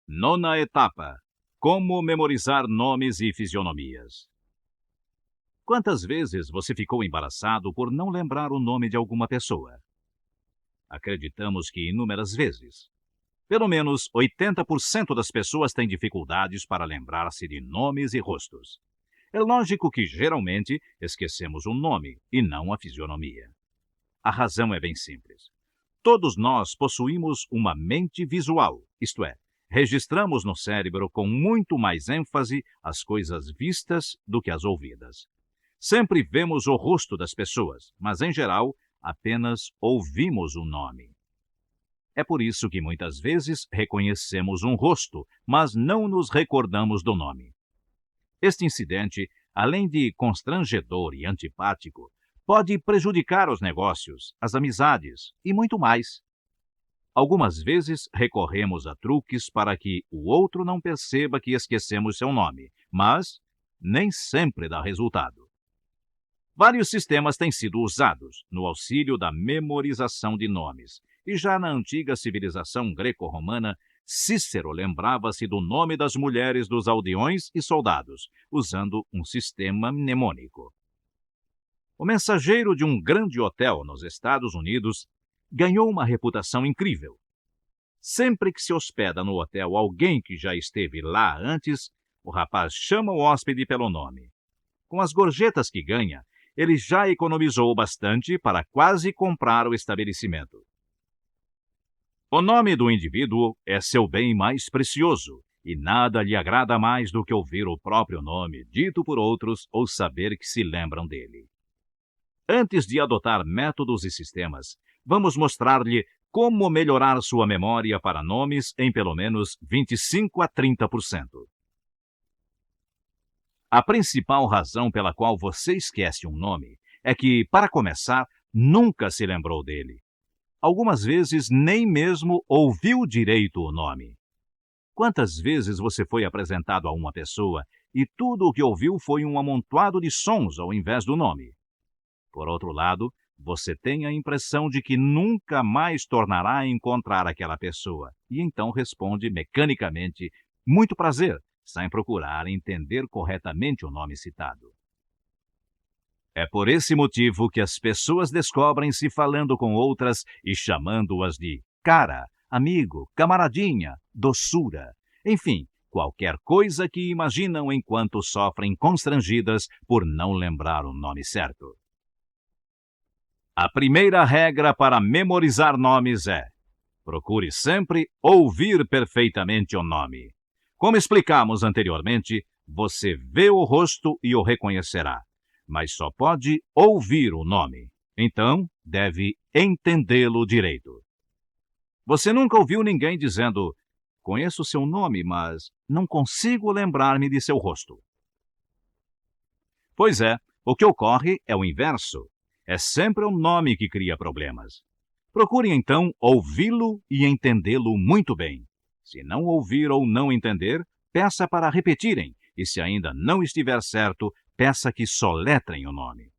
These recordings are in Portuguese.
Nona etapa: como memorizar nomes e fisionomias. Quantas vezes você ficou embaraçado por não lembrar o nome de alguma pessoa? Acreditamos que inúmeras vezes. Pelo menos 80% das pessoas têm dificuldades para lembrar-se de nomes e rostos. É lógico que, geralmente, esquecemos o nome e não a fisionomia. A razão é bem simples. Todos nós possuímos uma mente visual, isto é, registramos no cérebro com muito mais ênfase as coisas vistas do que as ouvidas. Sempre vemos o rosto das pessoas, mas, em geral, apenas ouvimos o nome. É por isso que muitas vezes reconhecemos um rosto, mas não nos recordamos do nome. Este incidente, além de constrangedor e antipático, pode prejudicar os negócios, as amizades e muito mais. Algumas vezes recorremos a truques para que o outro não perceba que esquecemos seu nome, mas nem sempre dá resultado. Vários sistemas têm sido usados no auxílio da memorização de nomes, e já na antiga civilização greco-romana, Cícero lembrava-se do nome das mulheres dos aldeões e soldados, usando um sistema mnemônico. O mensageiro de um grande hotel nos Estados Unidos ganhou uma reputação incrível. Sempre que se hospeda no hotel alguém que já esteve lá antes, o rapaz chama o hóspede pelo nome. Com as gorjetas que ganha, ele já economizou bastante para quase comprar o estabelecimento. O nome do indivíduo é seu bem mais precioso, e nada lhe agrada mais do que ouvir o próprio nome dito por outros ou saber que se lembram dele. Antes de adotar métodos e sistemas, vamos mostrar-lhe como melhorar sua memória para nomes em pelo menos 25 a 30%. A principal razão pela qual você esquece um nome é que, para começar, nunca se lembrou dele. Algumas vezes nem mesmo ouviu direito o nome. Quantas vezes você foi apresentado a uma pessoa e tudo o que ouviu foi um amontoado de sons ao invés do nome? Por outro lado, você tem a impressão de que nunca mais tornará a encontrar aquela pessoa e então responde mecanicamente, muito prazer, sem procurar entender corretamente o nome citado. É por esse motivo que as pessoas descobrem-se falando com outras e chamando-as de cara, amigo, camaradinha, doçura, enfim, qualquer coisa que imaginam enquanto sofrem constrangidas por não lembrar o nome certo. A primeira regra para memorizar nomes é: procure sempre ouvir perfeitamente o nome. Como explicamos anteriormente, você vê o rosto e o reconhecerá, mas só pode ouvir o nome. Então, deve entendê-lo direito. Você nunca ouviu ninguém dizendo: conheço seu nome, mas não consigo lembrar-me de seu rosto. Pois é, o que ocorre é o inverso. É sempre o nome que cria problemas. Procure, então, ouvi-lo e entendê-lo muito bem. Se não ouvir ou não entender, peça para repetirem, e se ainda não estiver certo, peça que soletrem o nome.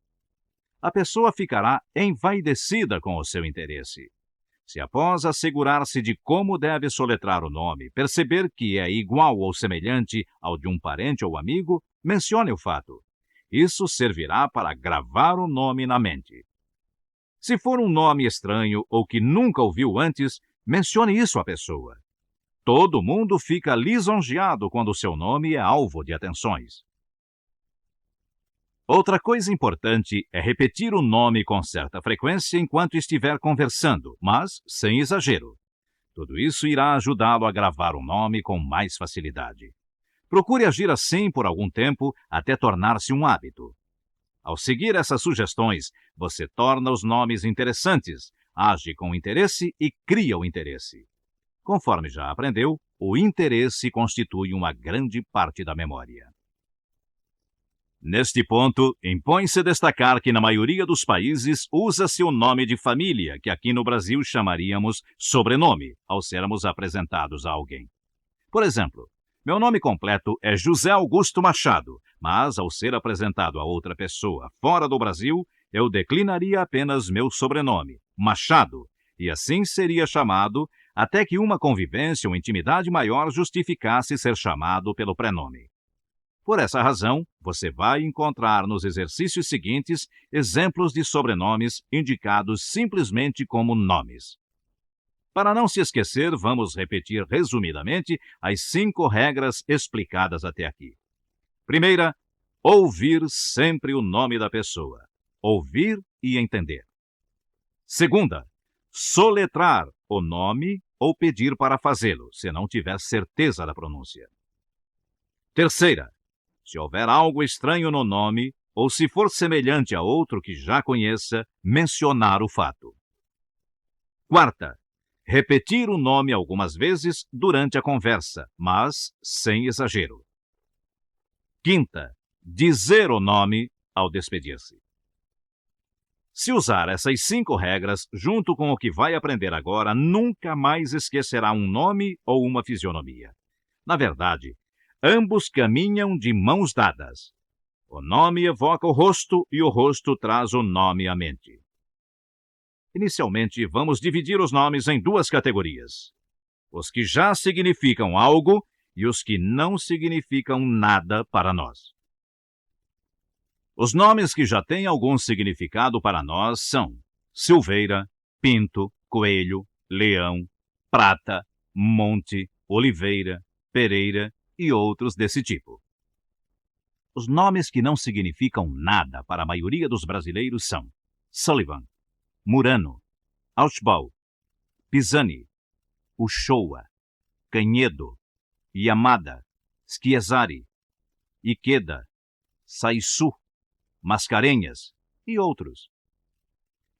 A pessoa ficará envaidecida com o seu interesse. Se após assegurar-se de como deve soletrar o nome, perceber que é igual ou semelhante ao de um parente ou amigo, mencione o fato. Isso servirá para gravar o nome na mente. Se for um nome estranho ou que nunca ouviu antes, mencione isso à pessoa. Todo mundo fica lisonjeado quando seu nome é alvo de atenções. Outra coisa importante é repetir o nome com certa frequência enquanto estiver conversando, mas sem exagero. Tudo isso irá ajudá-lo a gravar o nome com mais facilidade. Procure agir assim por algum tempo até tornar-se um hábito. Ao seguir essas sugestões, você torna os nomes interessantes, age com interesse e cria o interesse. Conforme já aprendeu, o interesse constitui uma grande parte da memória. Neste ponto, impõe-se destacar que na maioria dos países usa-se o nome de família, que aqui no Brasil chamaríamos sobrenome, ao sermos apresentados a alguém. Por exemplo, meu nome completo é José Augusto Machado, mas ao ser apresentado a outra pessoa fora do Brasil, eu declinaria apenas meu sobrenome, Machado, e assim seria chamado até que uma convivência ou intimidade maior justificasse ser chamado pelo prenome. Por essa razão, você vai encontrar nos exercícios seguintes exemplos de sobrenomes indicados simplesmente como nomes. Para não se esquecer, vamos repetir resumidamente as 5 regras explicadas até aqui. Primeira, ouvir sempre o nome da pessoa. Ouvir e entender. Segunda, soletrar o nome ou pedir para fazê-lo, se não tiver certeza da pronúncia. Terceira, se houver algo estranho no nome ou se for semelhante a outro que já conheça, mencionar o fato. Quarta, repetir o nome algumas vezes durante a conversa, mas sem exagero. Quinta, dizer o nome ao despedir-se. Se usar essas 5 regras junto com o que vai aprender agora, nunca mais esquecerá um nome ou uma fisionomia. Na verdade, ambos caminham de mãos dadas. O nome evoca o rosto e o rosto traz o nome à mente. Inicialmente, vamos dividir os nomes em 2 categorias: os que já significam algo e os que não significam nada para nós. Os nomes que já têm algum significado para nós são Silveira, Pinto, Coelho, Leão, Prata, Monte, Oliveira, Pereira e outros desse tipo. Os nomes que não significam nada para a maioria dos brasileiros são Sullivan, Murano, Ausbau, Pisani, Uchoa, Canhedo, Yamada, Schiesari, Ikeda, Saissu, Mascarenhas e outros.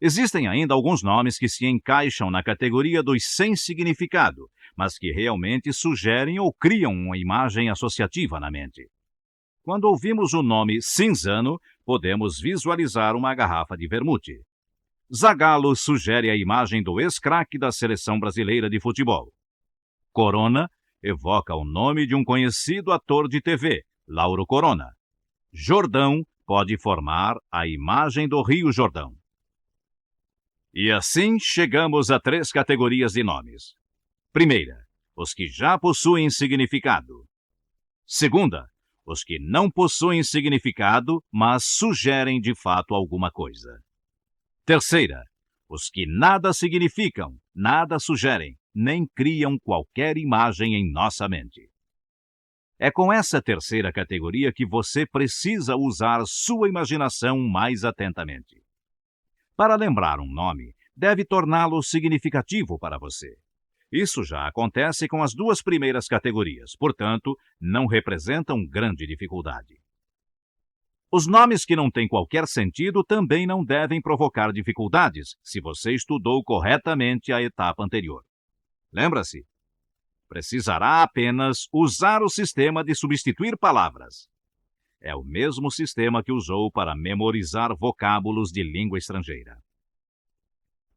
Existem ainda alguns nomes que se encaixam na categoria dos sem significado, mas que realmente sugerem ou criam uma imagem associativa na mente. Quando ouvimos o nome Cinzano, podemos visualizar uma garrafa de vermute. Zagallo sugere a imagem do ex-craque da seleção brasileira de futebol. Corona evoca o nome de um conhecido ator de TV, Lauro Corona. Jordão pode formar a imagem do Rio Jordão. E assim chegamos a 3 categorias de nomes. Primeira, os que já possuem significado. Segunda, os que não possuem significado, mas sugerem de fato alguma coisa. Terceira, os que nada significam, nada sugerem, nem criam qualquer imagem em nossa mente. É com essa terceira categoria que você precisa usar sua imaginação mais atentamente. Para lembrar um nome, deve torná-lo significativo para você. Isso já acontece com as 2 primeiras categorias, portanto, não representam grande dificuldade. Os nomes que não têm qualquer sentido também não devem provocar dificuldades, se você estudou corretamente a etapa anterior. Lembra-se? Precisará apenas usar o sistema de substituir palavras. É o mesmo sistema que usou para memorizar vocábulos de língua estrangeira.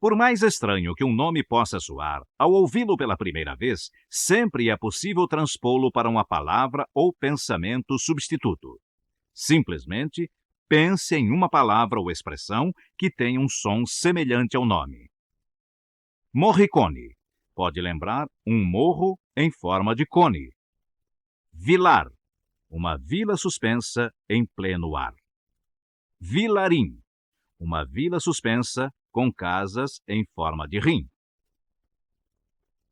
Por mais estranho que um nome possa soar, ao ouvi-lo pela primeira vez, sempre é possível transpô-lo para uma palavra ou pensamento substituto. Simplesmente, pense em uma palavra ou expressão que tenha um som semelhante ao nome. Morricone. Pode lembrar um morro em forma de cone. Vilar. Uma vila suspensa em pleno ar. Vilarim. Uma vila suspensa com casas em forma de rim.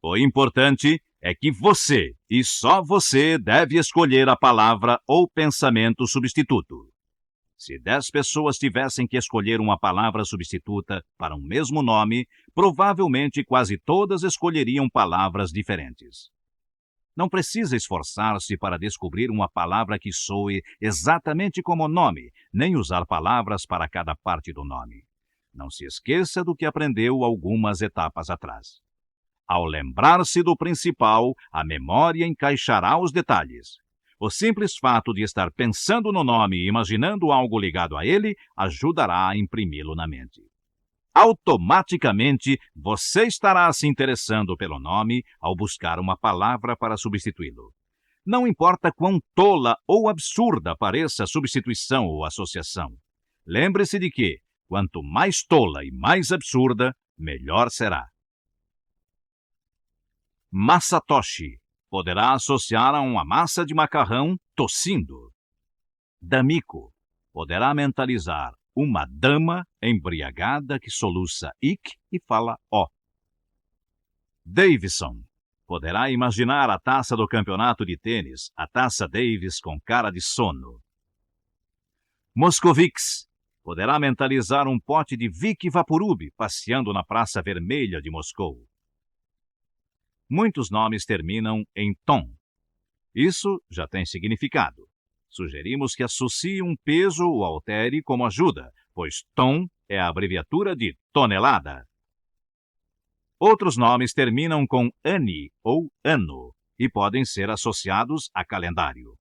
O importante é que você, e só você, deve escolher a palavra ou pensamento substituto. Se 10 pessoas tivessem que escolher uma palavra substituta para um mesmo nome, provavelmente quase todas escolheriam palavras diferentes. Não precisa esforçar-se para descobrir uma palavra que soe exatamente como o nome, nem usar palavras para cada parte do nome. Não se esqueça do que aprendeu algumas etapas atrás. Ao lembrar-se do principal, a memória encaixará os detalhes. O simples fato de estar pensando no nome e imaginando algo ligado a ele ajudará a imprimi-lo na mente. Automaticamente, você estará se interessando pelo nome ao buscar uma palavra para substituí-lo. Não importa quão tola ou absurda pareça a substituição ou associação. Lembre-se de que, quanto mais tola e mais absurda, melhor será. Masatoshi poderá associar a uma massa de macarrão tossindo. Damiko poderá mentalizar uma dama embriagada que soluça ick e fala ó. Davison poderá imaginar a taça do campeonato de tênis, a taça Davis com cara de sono. Moscovics poderá mentalizar um pote de Vicky Vaporub passeando na Praça Vermelha de Moscou. Muitos nomes terminam em tom. Isso já tem significado. Sugerimos que associe um peso ou altere como ajuda, pois tom é a abreviatura de tonelada. Outros nomes terminam com ani ou ano e podem ser associados a calendário.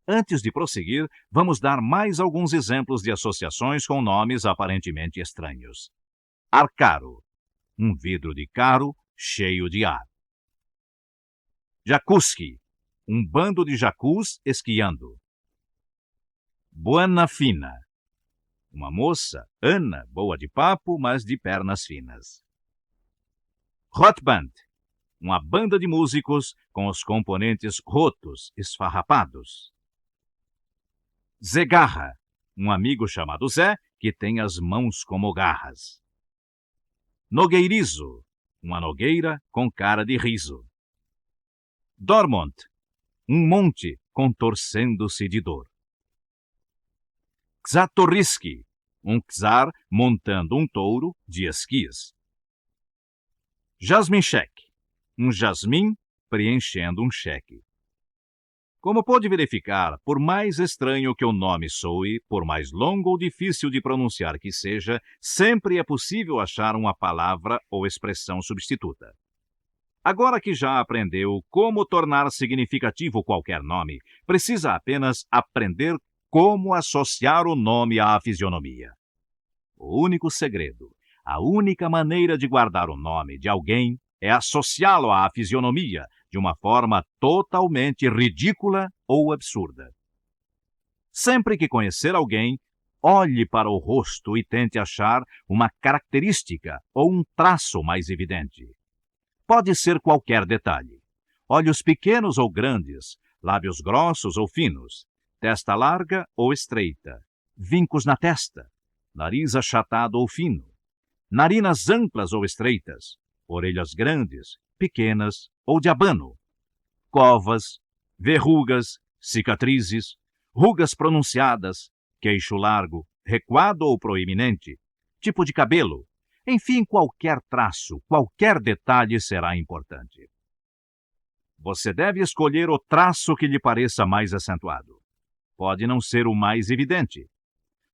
Antes de prosseguir, vamos dar mais alguns exemplos de associações com nomes aparentemente estranhos. Arcaro, um vidro de caro cheio de ar. Jacuzzi, um bando de jacus esquiando. Buena fina, uma moça, Ana, boa de papo, mas de pernas finas. Hot band, uma banda de músicos com os componentes rotos, esfarrapados. Zé Garra, um amigo chamado Zé que tem as mãos como garras. Nogueirizo, uma nogueira com cara de riso. Dormont, um monte contorcendo-se de dor. Czartoryski, um czar montando um touro de esquis. Jasmincheck, um jasmim preenchendo um cheque. Como pode verificar, por mais estranho que o nome soe, por mais longo ou difícil de pronunciar que seja, sempre é possível achar uma palavra ou expressão substituta. Agora que já aprendeu como tornar significativo qualquer nome, precisa apenas aprender como associar o nome à fisionomia. O único segredo, a única maneira de guardar o nome de alguém é associá-lo à fisionomia de uma forma totalmente ridícula ou absurda. Sempre que conhecer alguém, olhe para o rosto e tente achar uma característica ou um traço mais evidente. Pode ser qualquer detalhe. Olhos pequenos ou grandes, lábios grossos ou finos, testa larga ou estreita, vincos na testa, nariz achatado ou fino, narinas amplas ou estreitas, orelhas grandes, pequenas ou de abano, covas, verrugas, cicatrizes, rugas pronunciadas, queixo largo, recuado ou proeminente, tipo de cabelo, enfim, qualquer traço, qualquer detalhe será importante. Você deve escolher o traço que lhe pareça mais acentuado. Pode não ser o mais evidente.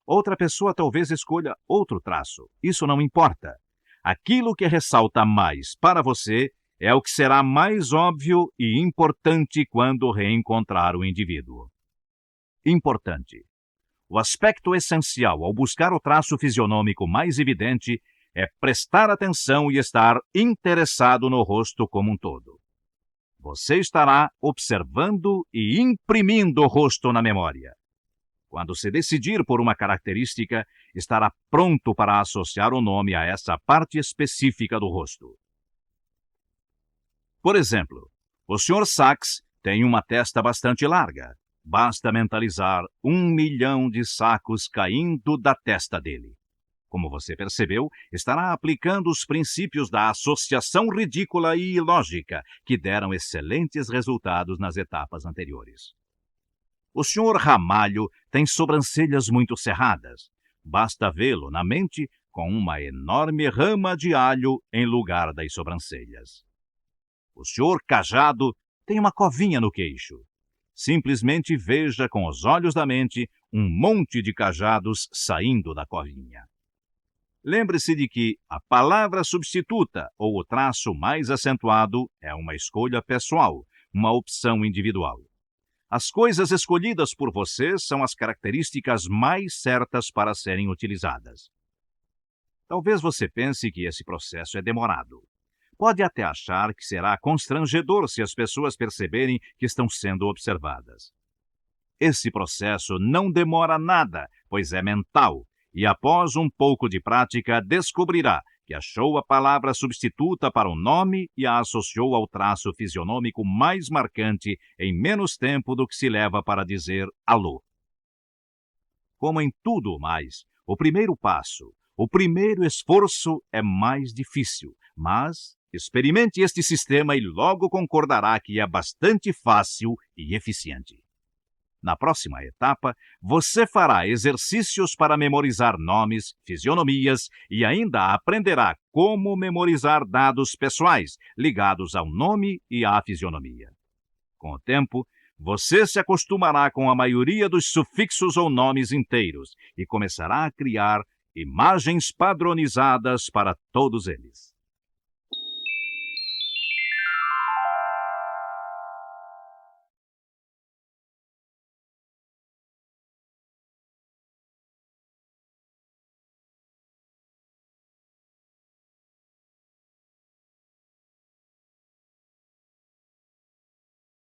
Outra pessoa talvez escolha outro traço. Isso não importa. Aquilo que ressalta mais para você é o que será mais óbvio e importante quando reencontrar o indivíduo. Importante. O aspecto essencial ao buscar o traço fisionômico mais evidente é prestar atenção e estar interessado no rosto como um todo. Você estará observando e imprimindo o rosto na memória. Quando se decidir por uma característica, estará pronto para associar o nome a essa parte específica do rosto. Por exemplo, o Sr. Sachs tem uma testa bastante larga. Basta mentalizar 1 milhão de sacos caindo da testa dele. Como você percebeu, estará aplicando os princípios da associação ridícula e ilógica que deram excelentes resultados nas etapas anteriores. O Sr. Ramalho tem sobrancelhas muito cerradas. Basta vê-lo na mente com uma enorme rama de alho em lugar das sobrancelhas. O Sr. Cajado tem uma covinha no queixo. Simplesmente veja com os olhos da mente um monte de cajados saindo da covinha. Lembre-se de que a palavra substituta ou o traço mais acentuado é uma escolha pessoal, uma opção individual. As coisas escolhidas por você são as características mais certas para serem utilizadas. Talvez você pense que esse processo é demorado. Pode até achar que será constrangedor se as pessoas perceberem que estão sendo observadas. Esse processo não demora nada, pois é mental, e após um pouco de prática descobrirá que achou a palavra substituta para o nome e a associou ao traço fisionômico mais marcante em menos tempo do que se leva para dizer alô. Como em tudo mais, o primeiro passo, o primeiro esforço é mais difícil, mas experimente este sistema e logo concordará que é bastante fácil e eficiente. Na próxima etapa, você fará exercícios para memorizar nomes, fisionomias e ainda aprenderá como memorizar dados pessoais ligados ao nome e à fisionomia. Com o tempo, você se acostumará com a maioria dos sufixos ou nomes inteiros e começará a criar imagens padronizadas para todos eles.